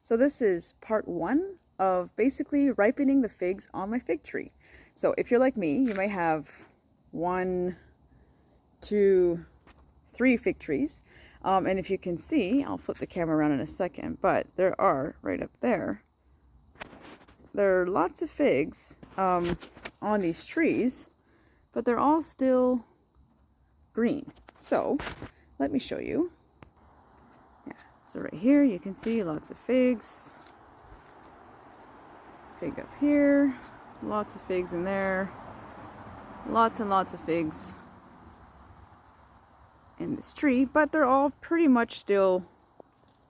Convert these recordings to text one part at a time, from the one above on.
So this is part 1 of basically ripening the figs on my fig tree. So if you're like me, you may have 1, 2, 3 fig trees. And if you can see, I'll flip the camera around in a second, but there are, right up there, there are lots of figs on these trees, but they're all still green. So let me show you. Yeah, so right here you can see lots of figs. Fig up here, lots of figs in there, lots and lots of figs in this tree, but they're all pretty much still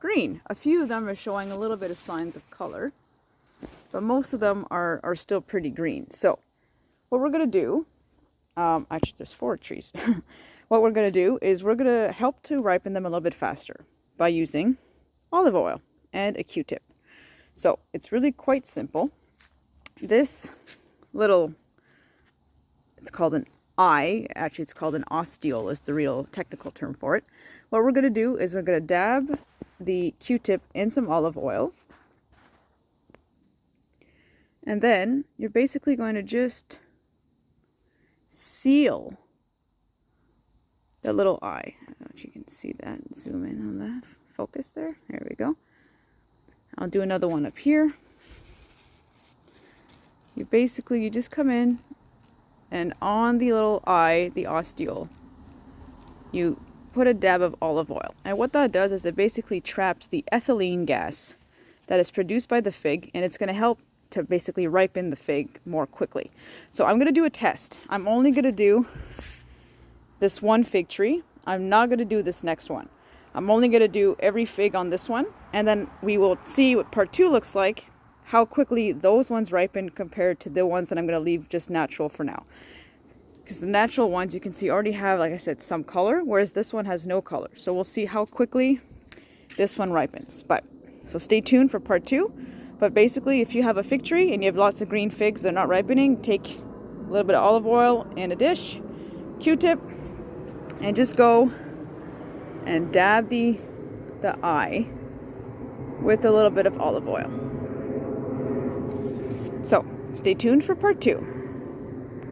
green. A few of them are showing a little bit of signs of color, but most of them are still pretty green. So what we're going to do, actually there's 4 trees. What we're going to do is we're going to help to ripen them a little bit faster by using olive oil and a Q-tip. So it's really quite simple. This little, it's called an eye, actually it's called an ostiole is the real technical term for it. What we're going to do is we're going to dab the Q-tip in some olive oil. And then you're basically going to just seal the little eye. I don't know if you can see that. Zoom in on that. Focus there. There we go. I'll do another one up here. You just come in and on the little eye, the ostiole, you put a dab of olive oil. And what that does is it basically traps the ethylene gas that is produced by the fig, and it's going to help to basically ripen the fig more quickly. So I'm going to do a test. I'm only going to do this one fig tree. I'm not going to do this next one. I'm only going to do every fig on this one, and then we will see what part 2 looks like, how quickly those ones ripen compared to the ones that I'm going to leave just natural for now. Because the natural ones you can see already have, like I said, some color, whereas this one has no color. So we'll see how quickly this one ripens. So stay tuned for part 2. But basically, if you have a fig tree and you have lots of green figs that are not ripening, take a little bit of olive oil in a dish, Q-tip, and just go and dab the eye with a little bit of olive oil. So stay tuned for part 2.